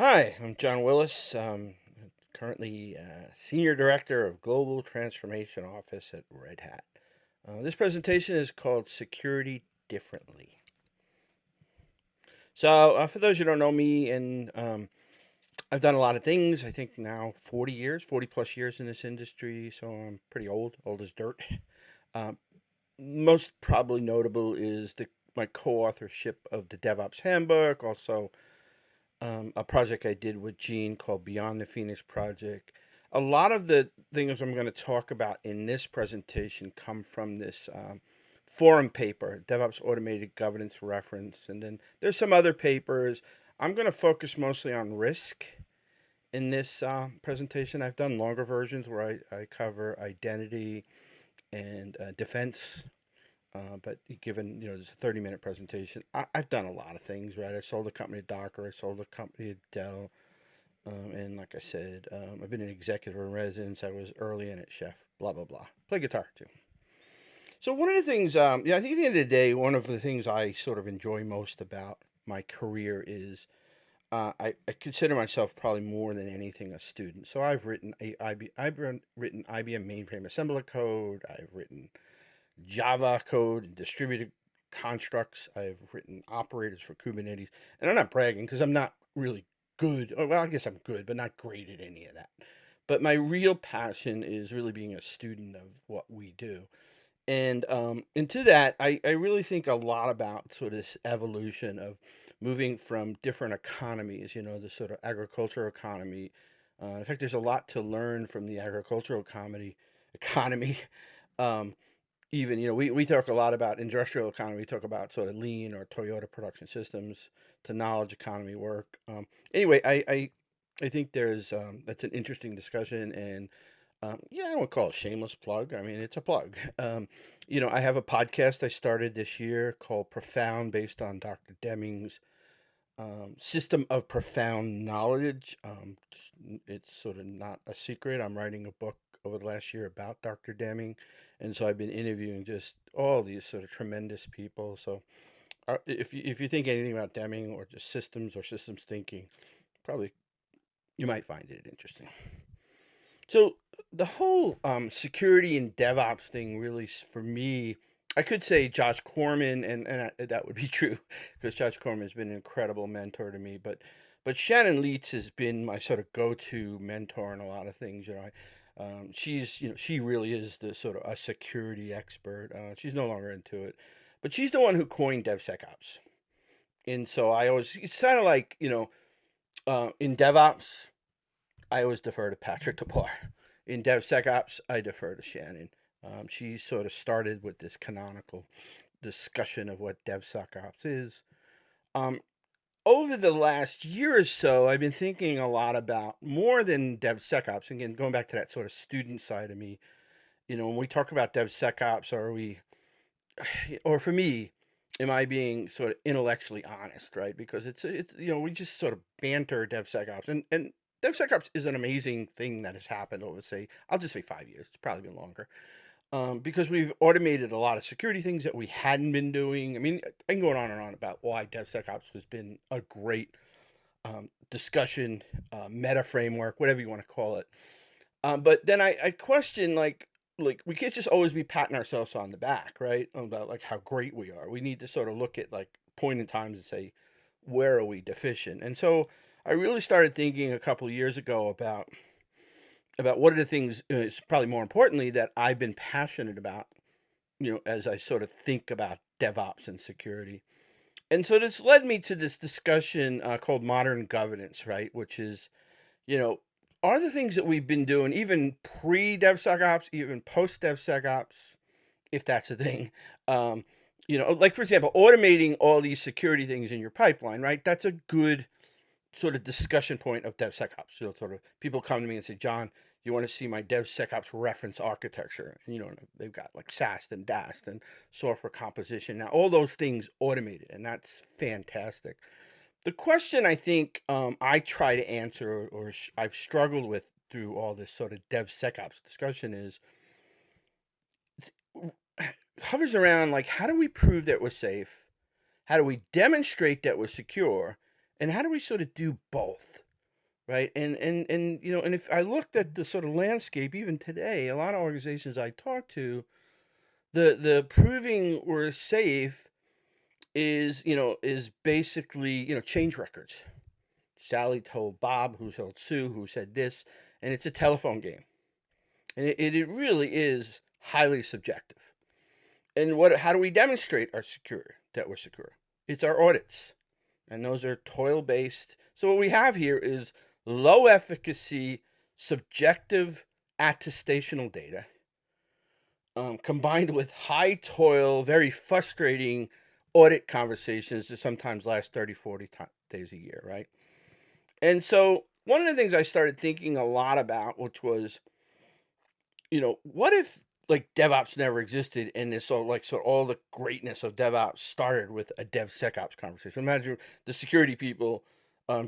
Hi, I'm John Willis. Currently Senior Director of Global Transformation Office at Red Hat. This presentation is called Security Differently. So, for those who don't know me, and I've done a lot of things. I think now 40 years, 40 plus years in this industry. So I'm pretty old as dirt. Um, Most probably notable is my co-authorship of the DevOps Handbook. Also, a project I did with Gene called Beyond the Phoenix Project. A lot of the things I'm going to talk about in this presentation come from this forum paper, DevOps Automated Governance Reference. And then there's some other papers. I'm going to focus mostly on risk in this presentation. I've done longer versions where I cover identity and defense. But given, this is a 30-minute presentation, I've done a lot of things, right? I sold a company to Docker. I sold a company to Dell. And like I said, I've been an executive in residence. I was early in at Chef, blah, blah, blah. Play guitar, too. So one of the things, I think at the end of the day, one of the things I sort of enjoy most about my career is I consider myself probably more than anything a student. So I've written written IBM mainframe assembler code. I've written Java code and distributed constructs. I've written operators for Kubernetes. And I'm not bragging because I'm not really good. Well, I guess I'm good, but not great at any of that. But my real passion is really being a student of what we do. And to that, I really think a lot about sort of this evolution of moving from different economies, the sort of agricultural economy. In fact, there's a lot to learn from the agricultural economy. Um, Even, we talk a lot about industrial economy. We talk about sort of lean or Toyota production systems to knowledge economy work. Anyway, I think that's an interesting discussion. And yeah, I don't call it a shameless plug. I mean, it's a plug. I have a podcast I started this year called Profound, based on Dr. Deming's system of profound knowledge. It's sort of not a secret. I'm writing a book over the last year about Dr. Deming, and so I've been interviewing just all these sort of tremendous people. So, if you think anything about Deming or just systems or systems thinking, probably you might find it interesting. So the whole security and DevOps thing really, for me, I could say Josh Corman, and that would be true because Josh Corman has been an incredible mentor to me. But Shannon Leitz has been my sort of go-to mentor in a lot of things. She really is the sort of a security expert. She's no longer into it, but she's the one who coined DevSecOps. And so it's kind of like, in DevOps, I always defer to Patrick DeBoer. In DevSecOps, I defer to Shannon. She sort of started with this canonical discussion of what DevSecOps is. Um, Over the last year or so, I've been thinking a lot about more than DevSecOps. Again, going back to that sort of student side of me, when we talk about DevSecOps, or for me, am I being sort of intellectually honest, right? Because we just sort of banter DevSecOps, and DevSecOps is an amazing thing that has happened over, say, I'll just say 5 years. It's probably been longer. Because we've automated a lot of security things that we hadn't been doing. I mean, I can go on and on about why DevSecOps has been a great discussion, meta framework, whatever you want to call it. But then I question, like we can't just always be patting ourselves on the back, right? About like how great we are. We need to sort of look at like point in time and say, where are we deficient? And so I really started thinking a couple of years ago about what are the things, it's probably more importantly, that I've been passionate about, as I sort of think about DevOps and security. And so this led me to this discussion called modern governance, right? Which is, you know, are the things that we've been doing, even pre DevSecOps, even post DevSecOps, if that's a thing, like for example, automating all these security things in your pipeline, right? That's a good sort of discussion point of DevSecOps. Sort of people come to me and say, John, you want to see my DevSecOps reference architecture? And, they've got like SAST and DAST and software composition. Now, all those things automated, and that's fantastic. The question I think I try to answer, or I've struggled with through all this sort of DevSecOps discussion, is hovers around like, how do we prove that we're safe? How do we demonstrate that we're secure? And how do we sort of do both? right? And if I looked at the sort of landscape even today, a lot of organizations I talk to, the proving we're safe is basically change records. Sally told Bob, who told Sue, who said this, and it's a telephone game, and it really is highly subjective. And how do we demonstrate that we're secure? It's our audits, and those are toil based. So what we have here is low efficacy, subjective attestational data, combined with high toil, very frustrating audit conversations that sometimes last 30, 40 days a year, right? And so one of the things I started thinking a lot about, which was, what if like DevOps never existed and this all the greatness of DevOps started with a DevSecOps conversation? Imagine the security people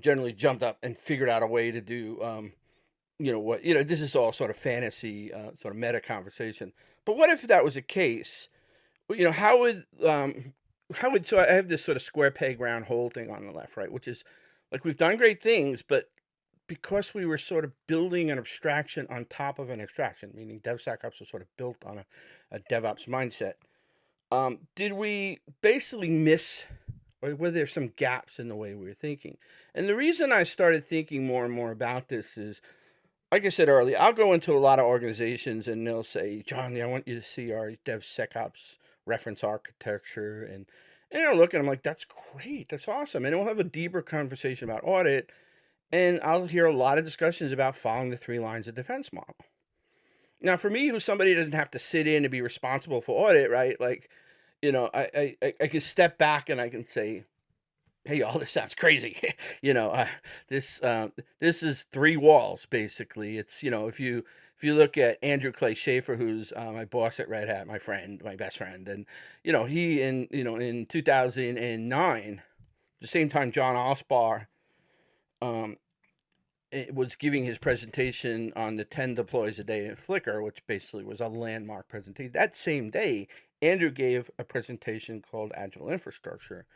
generally jumped up and figured out a way to do, this is all sort of fantasy, sort of meta conversation. But what if that was the case? Well, so I have this sort of square peg round hole thing on the left, right? Which is like we've done great things, but because we were sort of building an abstraction on top of an abstraction, meaning DevSecOps was sort of built on a DevOps mindset, did we basically miss, or were there some gaps in the way we were thinking? And the reason I started thinking more and more about this is, like I said earlier, I'll go into a lot of organizations and they'll say, John, I want you to see our DevSecOps reference architecture. And I'll look and I'm like, that's great. That's awesome. And we'll have a deeper conversation about audit. And I'll hear a lot of discussions about following the 3 lines of defense model. Now, for me, who's somebody who doesn't have to sit in and be responsible for audit, right? Like, I can step back and I can say, hey, all this sounds crazy. This is 3 walls basically. It's if you look at Andrew Clay Schaefer, who's my boss at Red Hat, my friend, my best friend, and he in 2009, the same time John Osbar was giving his presentation on the 10 deploys a day in Flickr, which basically was a landmark presentation. That same day, Andrew gave a presentation called Agile Infrastructure,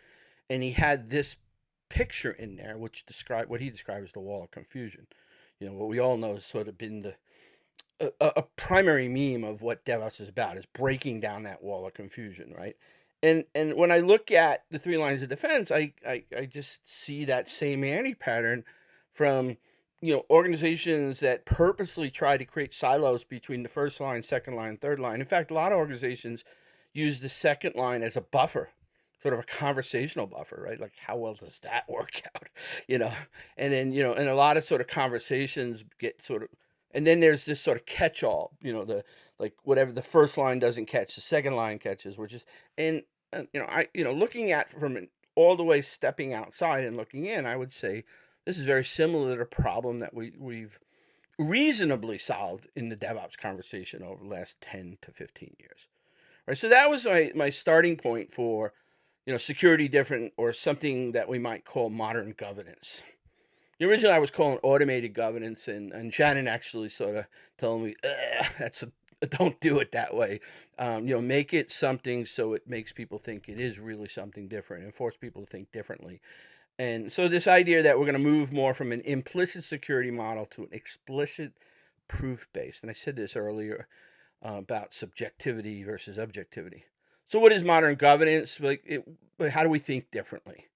and he had this picture in there which described what he described as the wall of confusion. What we all know has sort of been a primary meme of what DevOps is about, is breaking down that wall of confusion, right? And when I look at the 3 lines of defense, I just see that same Annie pattern from organizations that purposely try to create silos between the first line, second line, third line. In fact, a lot of organizations use the second line as a buffer, sort of a conversational buffer, right? Like, how well does that work out? And then, and a lot of sort of conversations get sort of, and then there's this sort of catch-all, the, like, whatever the first line doesn't catch, the second line catches, which is, and looking at from all the way stepping outside and looking in, I would say this is very similar to the problem that we've reasonably solved in the DevOps conversation over the last 10 to 15 years. Right? So that was my starting point for, security different, or something that we might call modern governance. Originally, I was calling automated governance, and Shannon actually sort of told me, don't do it that way. Make it something so it makes people think it is really something different and force people to think differently. And so this idea that we're going to move more from an implicit security model to an explicit proof-based. And I said this earlier about subjectivity versus objectivity. So what is modern governance? How do we think differently?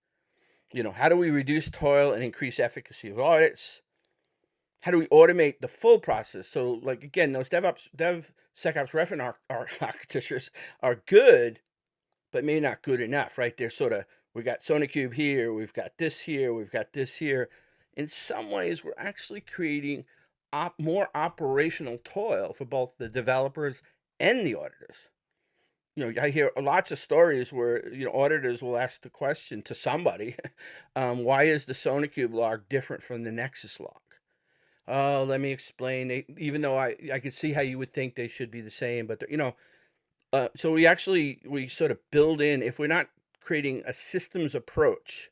How do we reduce toil and increase efficacy of audits? How do we automate the full process? So, like, again, those DevSecOps reference architectures are good, but maybe not good enough, right? They're sort of, we got SonarQube here, we've got this here, we've got this here. In some ways, we're actually creating more operational toil for both the developers and the auditors. I hear lots of stories where, auditors will ask the question to somebody, why is the SonarQube log different from the Nexus log? Oh, let me explain. Even though I could see how you would think they should be the same, but so we sort of build in, if we're not creating a systems approach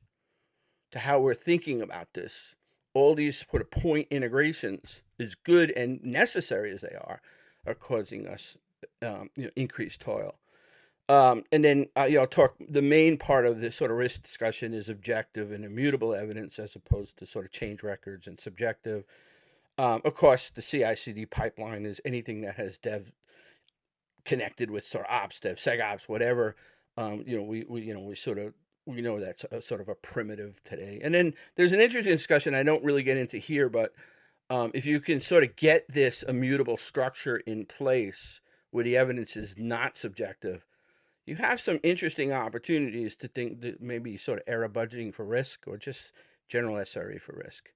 to how we're thinking about this, all these sort of point integrations, as good and necessary as they are causing us increased toil. And then, talk the main part of this sort of risk discussion is objective and immutable evidence as opposed to sort of change records and subjective. Of course, the CI/CD pipeline is anything that has dev connected with sort of ops, dev, SecOps, whatever. We know that's a sort of a primitive today. And then there's an interesting discussion I don't really get into here, but if you can sort of get this immutable structure in place where the evidence is not subjective, you have some interesting opportunities to think that maybe sort of error budgeting for risk or just general SRE for risk.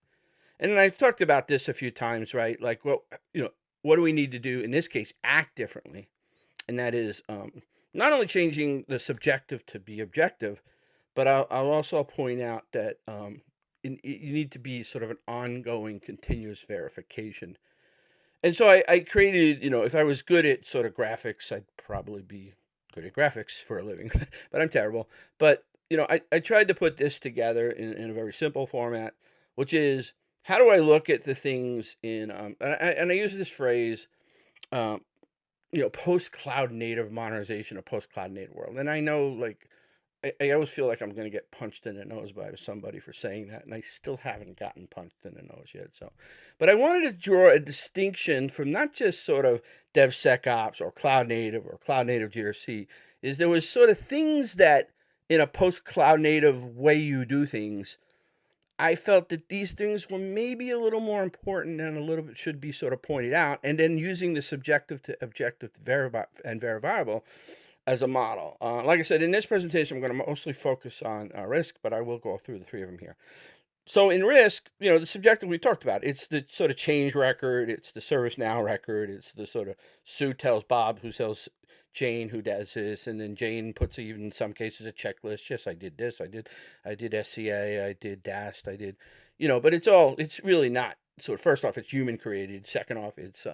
And then I've talked about this a few times, right? Like, well, what do we need to do in this case? Act differently. And that is not only changing the subjective to be objective, but I'll also point out that you need to be sort of an ongoing, continuous verification. And so I created, if I was good at sort of graphics, I'd probably be good at graphics for a living, but I'm terrible. But, I tried to put this together in a very simple format, which is how do I look at the things in, and I use this phrase, post-cloud native modernization or post-cloud native world. And I know, like, I always feel like I'm going to get punched in the nose by somebody for saying that, and I still haven't gotten punched in the nose yet. So, but I wanted to draw a distinction from not just sort of DevSecOps or cloud native GRC. Is there was sort of things that in a post-cloud native way you do things, I felt that these things were maybe a little more important and a little bit should be sort of pointed out, and then using the subjective to objective to verifiable as a model. Like I said, in this presentation, I'm going to mostly focus on risk, but I will go through the three of them here. So in risk, the subjective we talked about, it's the sort of change record, it's the ServiceNow record, it's the sort of Sue tells Bob who tells Jane who does this, and then Jane puts even in some cases a checklist. Yes, I did this, I did SCA, I did DAST, I did, but it's really not. So first off, it's human created. Second off, it's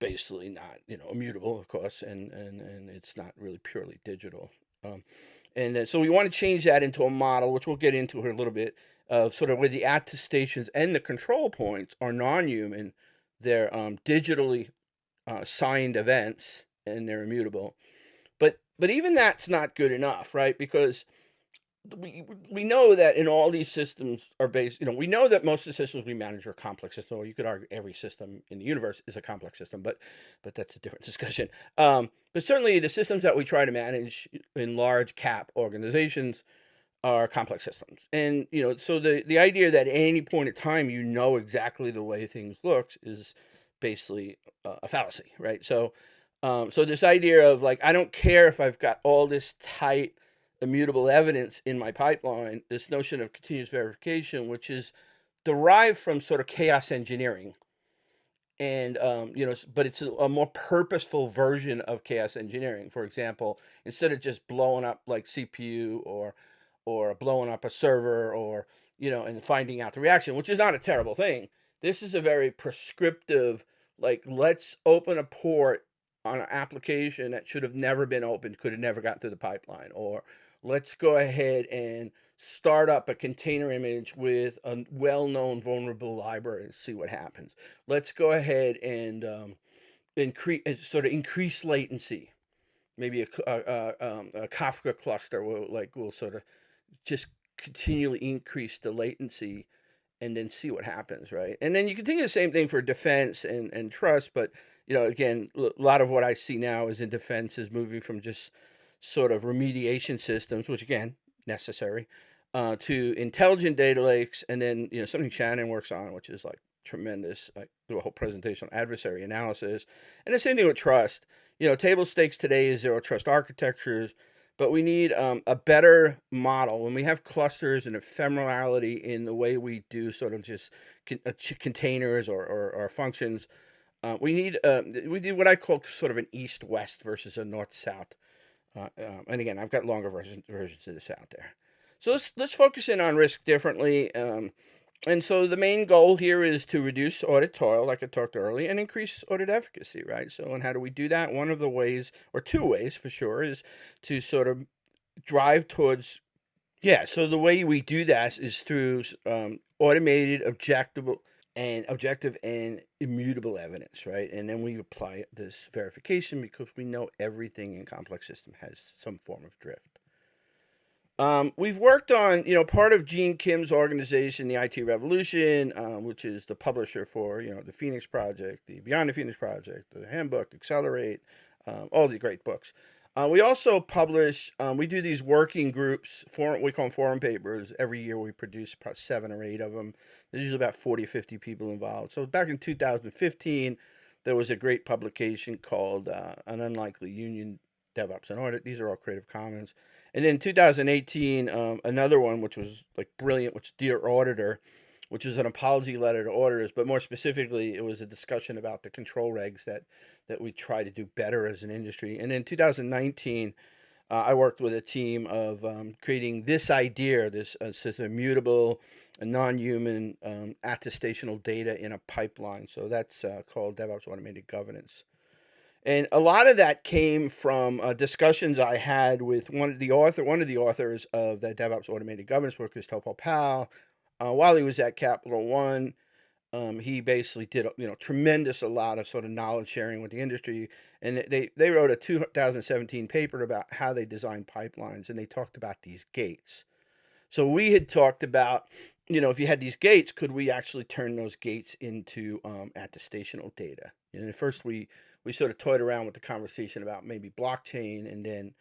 basically not immutable, of course, and it's not really purely digital. And so we want to change that into a model, which we'll get into here a little bit, of sort of where the attestations and the control points are non-human. They're digitally signed events, and they're immutable. But even that's not good enough, right? Because we know that in all these systems are based, we know that most of the systems we manage are complex systems, or you could argue every system in the universe is a complex system, but that's a different discussion. But certainly the systems that we try to manage in large cap organizations are complex systems. And, so the idea that at any point in time, exactly the way things look is basically a fallacy, right? So this idea of like, I don't care if I've got all this tight immutable evidence in my pipeline, this notion of continuous verification, which is derived from sort of chaos engineering. And, but it's a more purposeful version of chaos engineering. For example, instead of just blowing up like CPU or blowing up a server or, and finding out the reaction, which is not a terrible thing. This is a very prescriptive, like, let's open a port on an application that should have never been opened, could have never gotten through the pipeline, or let's go ahead and start up a container image with a well-known vulnerable library and see what happens. Let's go ahead and increase latency. Maybe a Kafka cluster will sort of just continually increase the latency and then see what happens, right? And then you can think of the same thing for defense and trust, but again, a lot of what I see now is in defense is moving from just sort of remediation systems, which again, necessary, to intelligent data lakes, and then something Shannon works on, which is like tremendous. I do a whole presentation on adversary analysis, and the same thing with trust. Table stakes today is zero trust architectures, but we need a better model when we have clusters and ephemerality in the way we do sort of just containers or functions. We need what I call sort of an east-west versus a north-south. And again, I've got longer versions of this out there. So let's focus in on risk differently. And so the main goal here is to reduce audit toil, like I talked earlier, and increase audit efficacy, right? So, and how do we do that? One of the ways, or two ways for sure, is to sort of drive towards, so the way we do that is through automated, and objective and immutable evidence, right? And then we apply this verification because we know everything in complex system has some form of drift. We've worked on, part of Gene Kim's organization, the IT Revolution, which is the publisher for, the Phoenix Project, the Beyond the Phoenix Project, the Handbook, Accelerate, all the great books. We also publish, we do these working groups, we call them forum papers. Every year we produce about 7 or 8 of them. There's usually about 40 or 50 people involved. So back in 2015, there was a great publication called An Unlikely Union, DevOps and Audit. These are all Creative Commons. And then 2018, another one, which was like brilliant, which Dear Auditor, which is an apology letter to auditors, but more specifically, it was a discussion about the control regs that we try to do better as an industry. And in 2019, I worked with a team of creating this idea, this immutable, non-human attestational data in a pipeline. So that's called DevOps Automated Governance. And a lot of that came from discussions I had with one of the authors of that DevOps Automated Governance book is Topal Pal. While he was at Capital One, he basically did tremendous a lot of sort of knowledge sharing with the industry, and they wrote a 2017 paper about how they design pipelines, and they talked about these gates. So we had talked about, if you had these gates, could we actually turn those gates into attestational data? And at first we sort of toyed around with the conversation about maybe blockchain, and then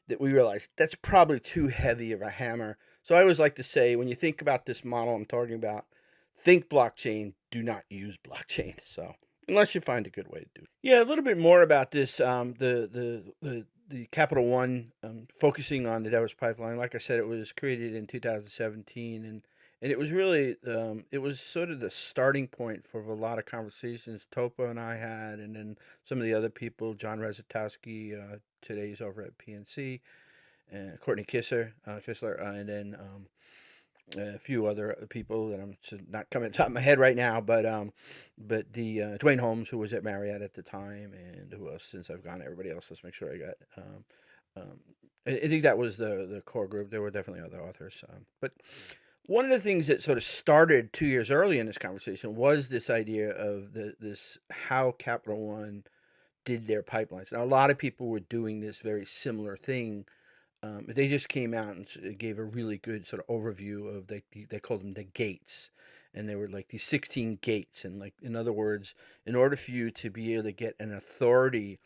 that we realized that's probably too heavy of a hammer. So I always like to say, when you think about this model I'm talking about, think blockchain, do not use blockchain. So unless you find a good way to do it. Yeah, a little bit more about this, the Capital One, focusing on the DevOps pipeline. Like I said, it was created in 2017, and it was really, it was sort of the starting point for a lot of conversations Topa and I had, and then some of the other people, John Rezatowski, today he's over at PNC, and Courtney Kissler, and then a few other people that I'm not coming to the top of my head right now, but the Dwayne Holmes, who was at Marriott at the time, and who else, since I've gone, everybody else, let's make sure I got, I think that was the core group. There were definitely other authors, but one of the things that sort of started 2 years early in this conversation was this idea of this how Capital One did their pipelines. Now, a lot of people were doing this very similar thing. They just came out and gave a really good sort of overview of they called them the gates, and they were like these 16 gates. And like, in other words, in order for you to be able to get an authority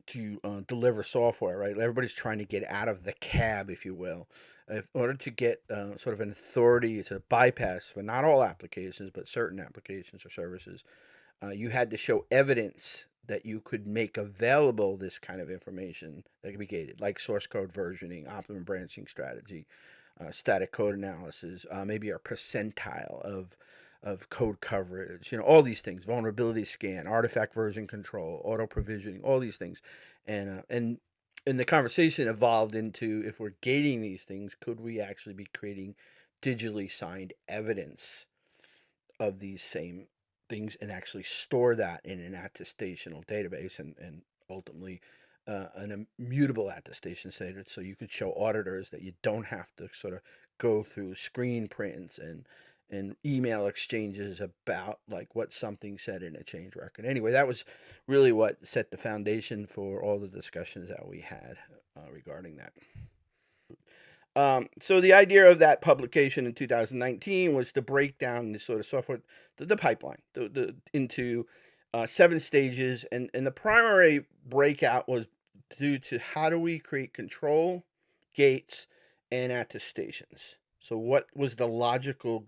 to deliver software, right? Everybody's trying to get out of the cab, if you will. In order to get sort of an authority to bypass for not all applications, but certain applications or services, you had to show evidence that you could make available this kind of information that could be gated, like source code versioning, optimum branching strategy, static code analysis, maybe a percentile of code coverage, all these things, vulnerability scan, artifact version control, auto provisioning, all these things. And the conversation evolved into, if we're gating these things, could we actually be creating digitally signed evidence of these same things and actually store that in an attestational database, and ultimately an immutable attestation status, so you could show auditors that you don't have to sort of go through screen prints and email exchanges about like what something said in a change record. Anyway, that was really what set the foundation for all the discussions that we had regarding that. So the idea of that publication in 2019 was to break down the sort of software, the pipeline, into 7 stages, and the primary breakout was due to how do we create control, gates, and attestations. So what was the logical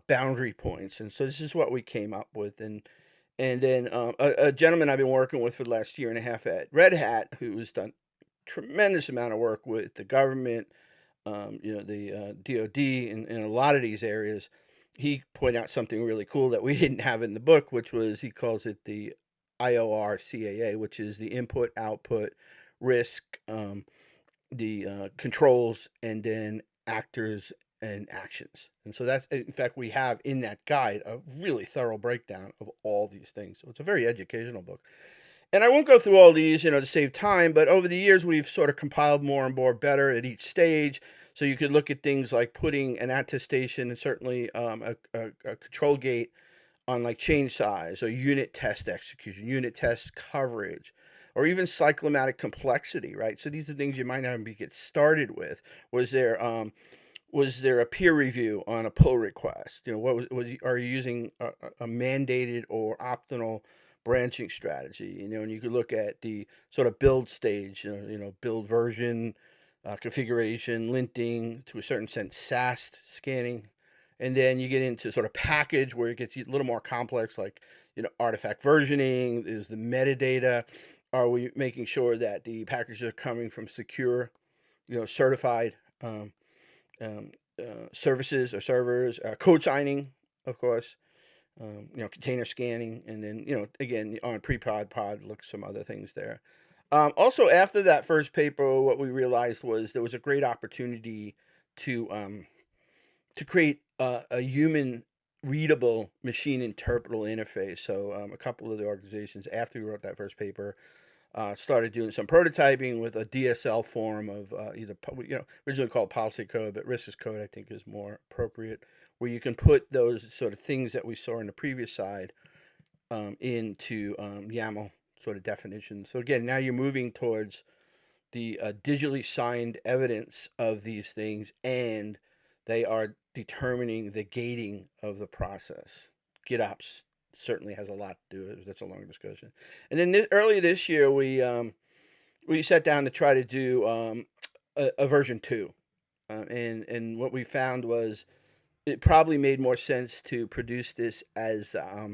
boundary points? And so this is what we came up with, and then a gentleman I've been working with for the last year and a half at Red Hat, who has done tremendous amount of work with the government, the DoD in a lot of these areas. He pointed out something really cool that we didn't have in the book, which was, he calls it the IOR-CAA, which is the input, output, risk, the controls, and then actors and actions. And so that's, in fact, we have in that guide a really thorough breakdown of all these things. So it's a very educational book. And I won't go through all these, to save time, but over the years, we've sort of compiled more and more better at each stage. So you could look at things like putting an attestation and certainly a control gate on like change size or unit test execution, unit test coverage, or even cyclomatic complexity, right? So these are things you might not even get started with. Was there was there a peer review on a pull request? Are you using a mandated or optional branching strategy? And you could look at the sort of build stage, build version, configuration, linting, to a certain sense, SAST scanning, and then you get into sort of package where it gets a little more complex, like artifact versioning. Is the metadata? Are we making sure that the packages are coming from secure, certified um, services or servers? Code signing, of course. Container scanning, and then again on pod, look some other things there. Also, after that first paper, what we realized was there was a great opportunity to create a human readable machine interpretable interface. So a couple of the organizations, after we wrote that first paper, started doing some prototyping with a DSL form of either originally called policy code, but risk code I think is more appropriate, where you can put those sort of things that we saw in the previous side into YAML sort of definitions. So again, now you're moving towards the digitally signed evidence of these things, and they are determining the gating of the process. GitOps certainly has a lot to do with it. That's a long discussion. And then earlier this year, we sat down to try to do a version 2. And what we found was it probably made more sense to produce this as a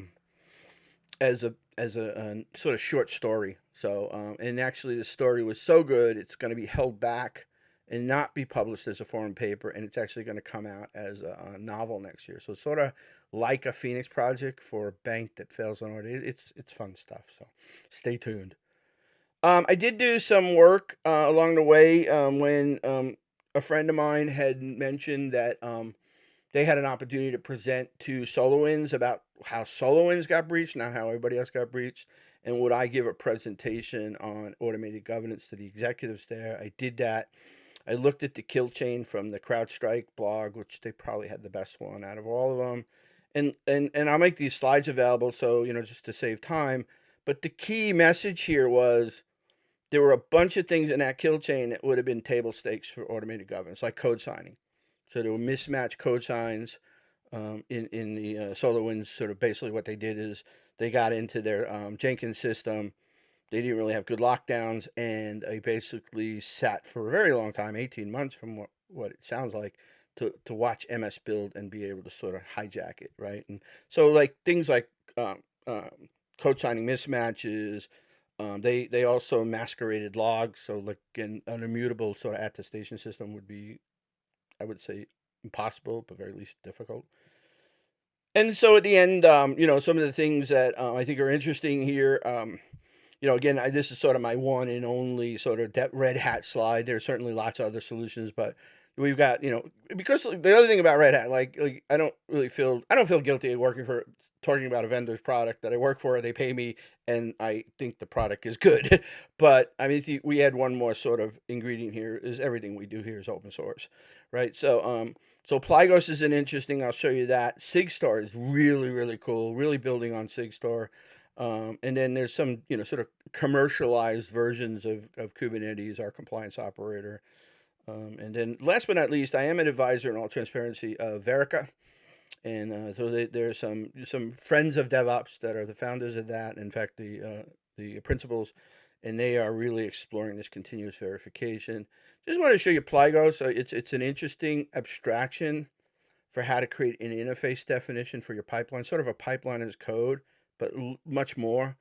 sort of short story. So and actually the story was so good, it's going to be held back and not be published as a foreign paper, and it's actually going to come out as a novel next year. So it's sort of like a Phoenix project for a bank that fails on audit. It's fun stuff. So stay tuned. I did do some work along the way when a friend of mine had mentioned that they had an opportunity to present to SolarWinds about how SolarWinds got breached, not how everybody else got breached. And would I give a presentation on automated governance to the executives there? I did that. I looked at the kill chain from the CrowdStrike blog, which they probably had the best one out of all of them. And I'll make these slides available, so, just to save time. But the key message here was there were a bunch of things in that kill chain that would have been table stakes for automated governance, like code signing. So there were mismatched code signs in the SolarWinds. Sort of basically what they did is they got into their Jenkins system. They didn't really have good lockdowns, and they basically sat for a very long time, 18 months from what it sounds like, to watch MS build and be able to sort of hijack it, right? And so like things like code signing mismatches. They also masqueraded logs. So like an immutable sort of attestation system would be, I would say, impossible, but very least difficult. And so at the end, some of the things that I think are interesting here, again, this is sort of my one and only sort of Red Hat slide. There's certainly lots of other solutions, but we've got, because the other thing about Red Hat, like I don't feel guilty of talking about a vendor's product that I work for. They pay me, and I think the product is good. But I mean, we add one more sort of ingredient here: is everything we do here is open source, right? So Plygos is an interesting. I'll show you that. SigStar is really, really cool. Really building on SigStar. And then there's some, sort of commercialized versions of Kubernetes, our compliance operator. And then last but not least, I am an advisor in all transparency of Verica. And so there's some friends of DevOps that are the founders of that. In fact, the principals, and they are really exploring this continuous verification. Just want to show you Plygos. It's an interesting abstraction for how to create an interface definition for your pipeline, sort of a pipeline as code, but much more.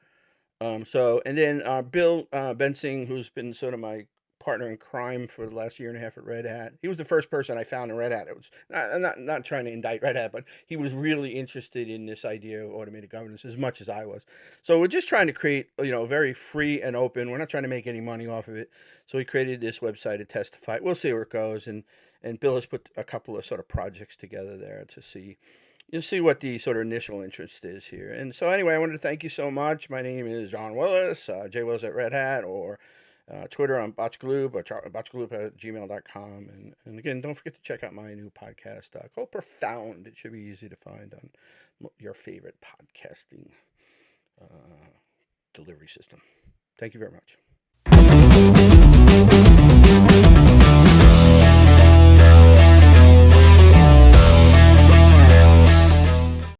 And then Bill Bensing, who's been sort of my partner in crime for the last year and a half at Red Hat. He was the first person I found in Red Hat. It was not trying to indict Red Hat, but he was really interested in this idea of automated governance as much as I was. So we're just trying to create, very free and open. We're not trying to make any money off of it. So we created this website to testify. We'll see where it goes. And Bill has put a couple of sort of projects together there to see. You'll see what the sort of initial interest is here. And so anyway, I wanted to thank you so much. My name is John Willis, J. Willis at Red Hat, or Twitter on botchgloop or botchgloop@gmail.com. And again, don't forget to check out my new podcast called Profound. It should be easy to find on your favorite podcasting delivery system. Thank you very much.